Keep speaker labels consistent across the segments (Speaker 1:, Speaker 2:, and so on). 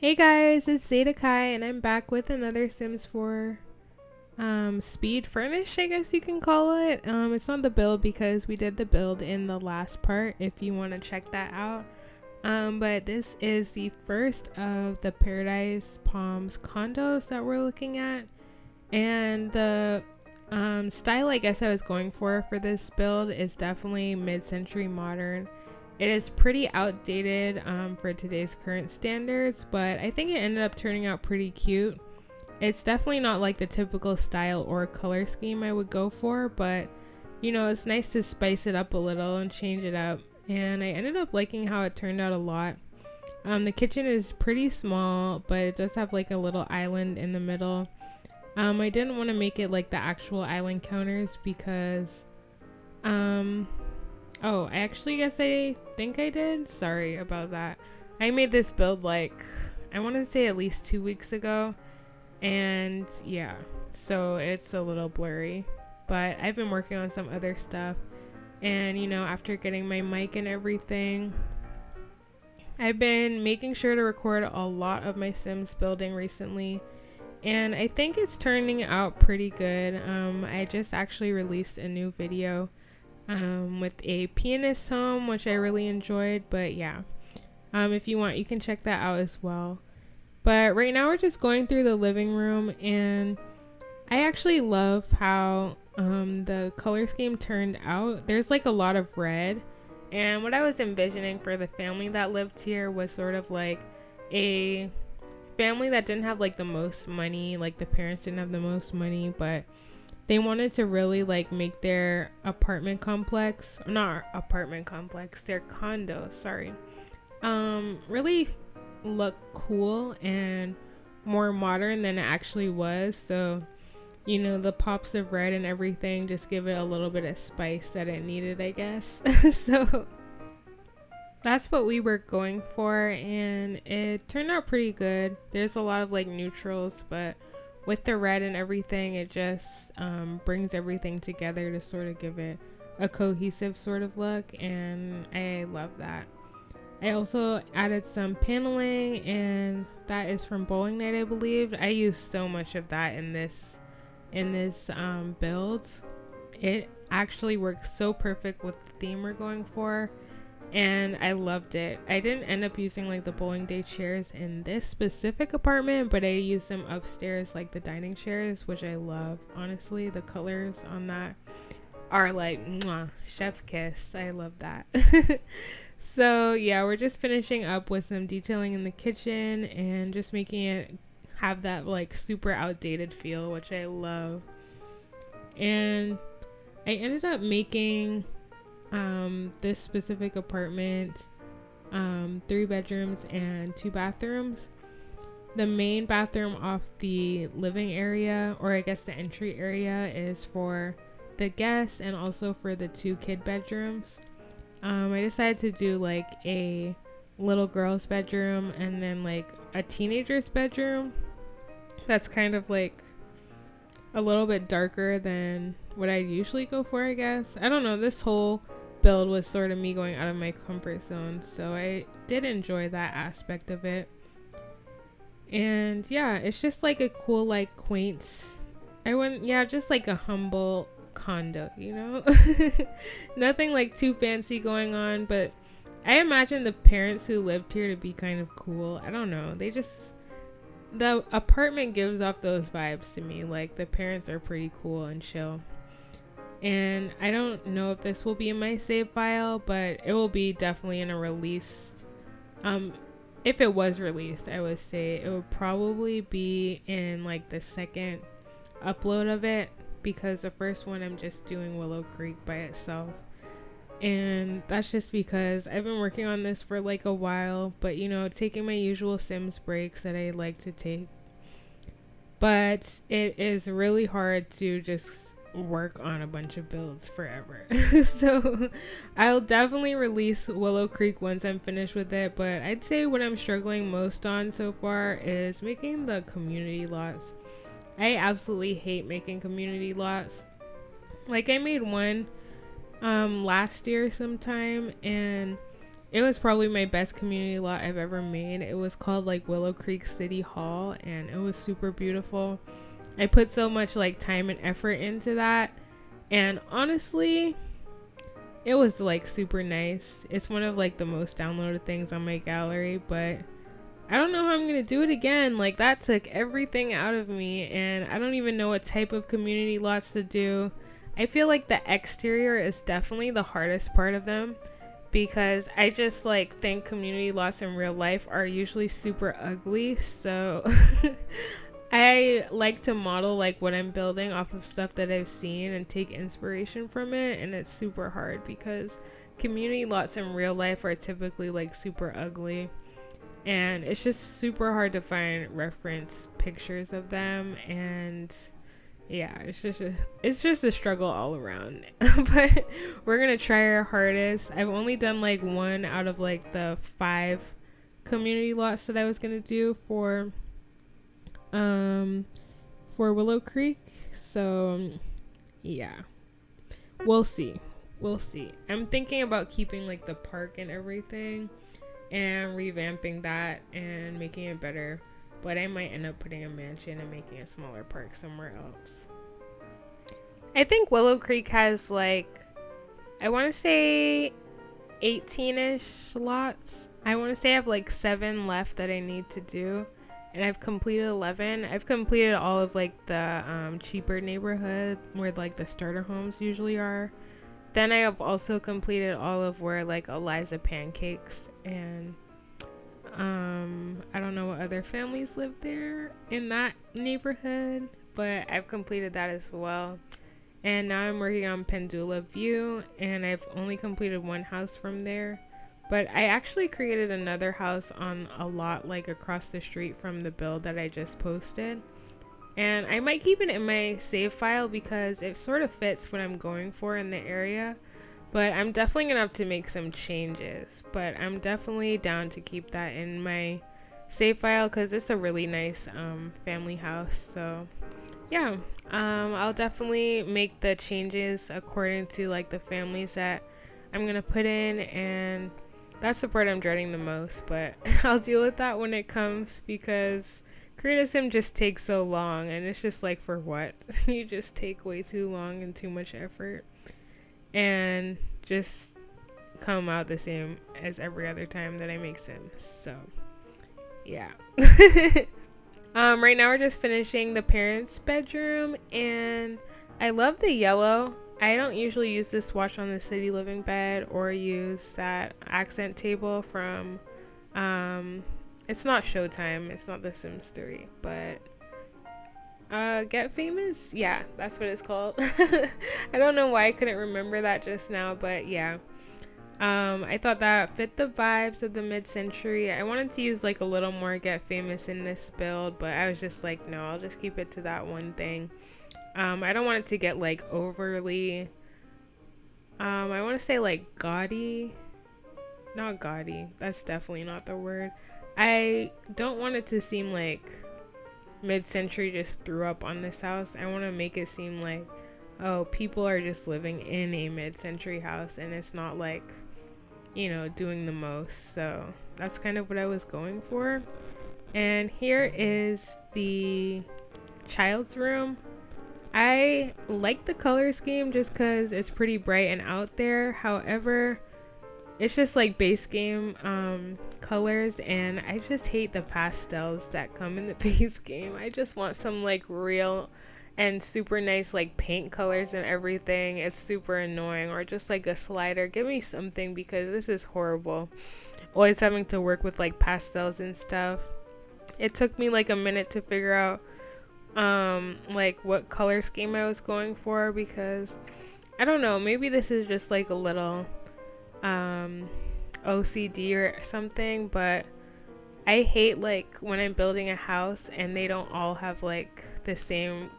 Speaker 1: Hey guys, it's Zadakai and I'm back with another Sims 4 speed furnish, I guess you can call it. It's not the build because we did the build in the last part if you want to check that out. But this is the first of the Paradise Palms condos that we're looking at. And the style I guess I was going for this build is definitely mid-century modern. It is pretty outdated for today's current standards, but I think it ended up turning out pretty cute. It's definitely not like the typical style or color scheme I would go for, but you know, it's nice to spice it up a little and change it up. And I ended up liking how it turned out a lot. The kitchen is pretty small, but it does have like a little island in the middle. I didn't want to make it like the actual island counters because oh, I actually guess I think I did. Sorry about that. I made this build like, I want to say at least 2 weeks ago. And yeah, so it's a little blurry. But I've been working on some other stuff. And you know, after getting my mic and everything, I've been making sure to record a lot of my Sims building recently. And I think it's turning out pretty good. I just actually released a new video with a pianist home, which I really enjoyed. But yeah, if you want, you can check that out as well. But right now we're just going through the living room, and I actually love how the color scheme turned out. There's like a lot of red, and what I was envisioning for the family that lived here was sort of like a family that didn't have like the most money, like the parents didn't have the most money, but they wanted to really like make their apartment complex, not apartment complex, their condo, sorry, really look cool and more modern than it actually was. So, you know, the pops of red and everything just give it a little bit of spice that it needed, I guess. So that's what we were going for, and it turned out pretty good. There's a lot of like neutrals, but with the red and everything, it just brings everything together to sort of give it a cohesive sort of look, and I love that. I also added some paneling, and that is from Bowling Night, I believe. I used so much of that in this build. It actually works so perfect with the theme we're going for, and I loved it. I didn't end up using like the bowling day chairs in this specific apartment, but I used them upstairs, like the dining chairs, which I love. Honestly, the colors on that are like mwah, chef kiss. I love that. So yeah, we're just finishing up with some detailing in the kitchen and just making it have that like super outdated feel, which I love. And I ended up making this specific apartment 3 bedrooms and 2 bathrooms. The main bathroom off the living area, or I guess the entry area, is for the guests and also for the 2 kid bedrooms. I decided to do like a little girl's bedroom and then like a teenager's bedroom that's kind of like a little bit darker than what I usually go for, I guess. I don't know, this whole build was sort of me going out of my comfort zone, so I did enjoy that aspect of it. And yeah, it's just like a cool, like quaint, just like a humble condo, you know. Nothing like too fancy going on, but I imagine the parents who lived here to be kind of cool. I don't know, the apartment gives off those vibes to me, like the parents are pretty cool and chill. And I don't know if this will be in my save file, but it will be definitely in a release. If it was released, I would say it would probably be in like the second upload of it, because the first one I'm just doing Willow Creek by itself. And that's just because I've been working on this for like a while, but you know, taking my usual Sims breaks that I like to take. But it is really hard to just work on a bunch of builds forever. So I'll definitely release Willow Creek once I'm finished with it, but I'd say what I'm struggling most on so far is making the community lots. I absolutely hate making community lots. Like I made one last year sometime, and it was probably my best community lot I've ever made. It was called like Willow Creek City Hall, and it was super beautiful. I put so much like time and effort into that, and honestly, it was like super nice. It's one of like the most downloaded things on my gallery, but I don't know how I'm gonna do it again. Like, that took everything out of me, and I don't even know what type of community lots to do. I feel like the exterior is definitely the hardest part of them, because I just like think community lots in real life are usually super ugly. So I like to model like what I'm building off of stuff that I've seen and take inspiration from it, and it's super hard because community lots in real life are typically like super ugly, and it's just super hard to find reference pictures of them. And yeah, it's just a struggle all around. But we're gonna try our hardest. I've only done like one out of like the 5 community lots that I was gonna do for Willow Creek. So yeah, we'll see. I'm thinking about keeping like the park and everything and revamping that and making it better, but I might end up putting a mansion and making a smaller park somewhere else. I think Willow Creek has like, I want to say 18ish lots. I want to say I have like 7 left that I need to do, and I've completed 11. I've completed all of like the cheaper neighborhood where like the starter homes usually are. Then I have also completed all of where like Eliza Pancakes and I don't know what other families live there in that neighborhood, but I've completed that as well. And now I'm working on Pendula View, and I've only completed 1 house from there. But I actually created another house on a lot like across the street from the build that I just posted. And I might keep it in my save file because it sort of fits what I'm going for in the area. But I'm definitely going to have to make some changes. But I'm definitely down to keep that in my save file because it's a really nice family house. So yeah, I'll definitely make the changes according to like the families that I'm going to put in. And that's the part I'm dreading the most. But I'll deal with that when it comes, because Create a Sim just takes so long, and it's just like, for what? You just take way too long and too much effort and just come out the same as every other time that I make Sims. So yeah. Right now we're just finishing the parents' bedroom, and I love the yellow. I don't usually use this swatch on the city living bed or use that accent table from it's not Showtime, it's not The Sims 3, but Get Famous? Yeah, that's what it's called. I don't know why I couldn't remember that just now, but yeah. I thought that fit the vibes of the mid-century. I wanted to use like a little more Get Famous in this build, but I was just like, no, I'll just keep it to that one thing. I don't want it to get like overly I want to say like gaudy. Not gaudy, that's definitely not the word. I don't want it to seem like mid-century just threw up on this house. I want to make it seem like, oh, people are just living in a mid-century house, and it's not like, you know, doing the most. So that's kind of what I was going for. And here is the child's room. I like the color scheme just because it's pretty bright and out there. However, it's just like base game colors, and I just hate the pastels that come in the base game. I just want some like real and super nice like paint colors and everything. It's super annoying. Or just like a slider. Give me something, because this is horrible. Always having to work with like pastels and stuff. It took me like a minute to figure out like what color scheme I was going for, because I don't know, maybe this is just like a little OCD or something, but I hate like when I'm building a house and they don't all have like the same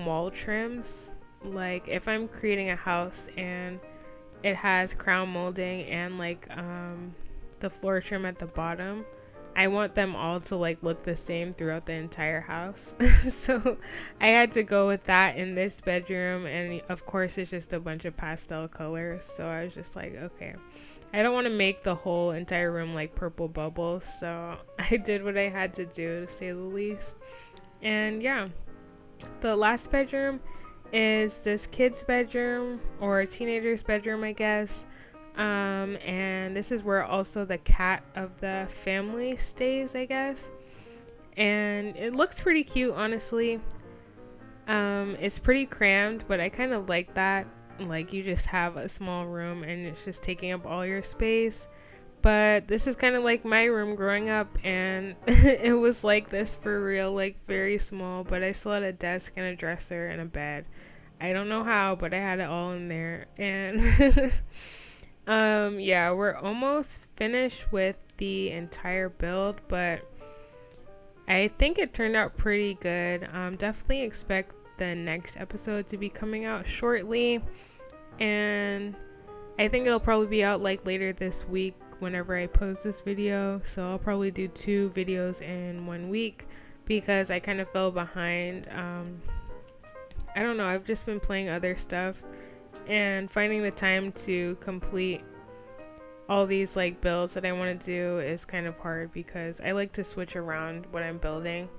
Speaker 1: wall trims. Like if I'm creating a house and it has crown molding and like the floor trim at the bottom, I want them all to like look the same throughout the entire house. So I had to go with that in this bedroom, and of course it's just a bunch of pastel colors. So I was just like, okay, I don't want to make the whole entire room like purple bubbles, so I did what I had to do, to say the least. And yeah, the last bedroom is this kid's bedroom, or a teenager's bedroom, I guess. And this is where also the cat of the family stays, I guess. And it looks pretty cute, honestly. It's pretty crammed, but I kind of like that. Like, you just have a small room and it's just taking up all your space. But this is kind of like my room growing up, and it was like this for real, like very small, but I still had a desk and a dresser and a bed. I don't know how, but I had it all in there. And yeah, we're almost finished with the entire build, but I think it turned out pretty good. Definitely expect the next episode to be coming out shortly, and I think it'll probably be out like later this week whenever I post this video. So I'll probably do 2 videos in 1 week because I kind of fell behind. I don't know, I've just been playing other stuff, and finding the time to complete all these like builds that I want to do is kind of hard because I like to switch around what I'm building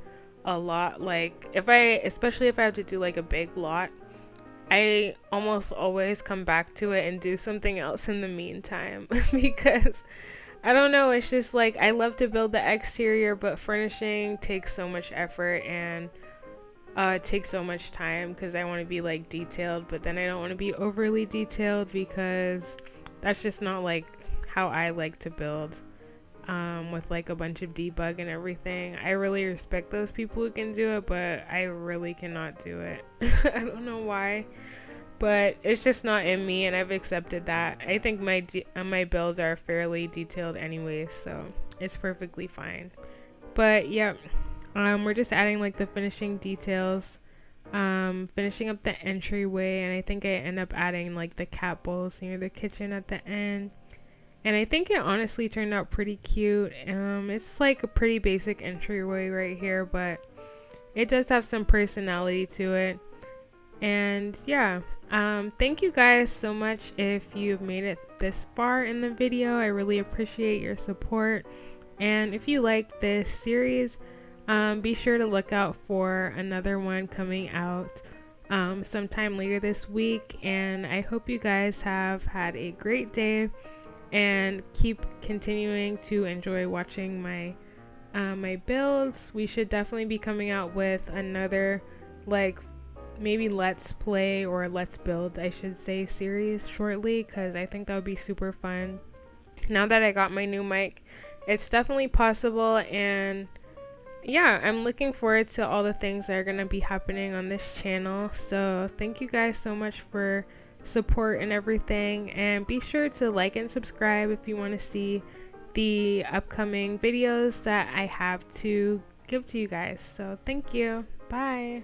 Speaker 1: a lot. Like especially if I have to do like a big lot, I almost always come back to it and do something else in the meantime because I don't know, it's just like I love to build the exterior, but furnishing takes so much effort, and it takes so much time because I want to be like detailed, but then I don't want to be overly detailed because that's just not like how I like to build, with like a bunch of debug and everything. I really respect those people who can do it, but I really cannot do it. I don't know why, but it's just not in me, and I've accepted that. I think my builds are fairly detailed anyways, so it's perfectly fine. But yeah, we're just adding like the finishing details, finishing up the entryway, and I think I end up adding like the cat bowls near the kitchen at the end. And I think it honestly turned out pretty cute. It's like a pretty basic entryway right here, but it does have some personality to it. And yeah, thank you guys so much if you've made it this far in the video. I really appreciate your support. And if you like this series, be sure to look out for another one coming out sometime later this week. And I hope you guys have had a great day and keep continuing to enjoy watching my my builds. We should definitely be coming out with another like maybe let's play, or let's build I should say, series shortly, because I think that would be super fun. Now that I got my new mic, it's definitely possible. And yeah, I'm looking forward to all the things that are going to be happening on this channel. So thank you guys so much for support and everything, and be sure to like and subscribe if you want to see the upcoming videos that I have to give to you guys. So thank you. Bye.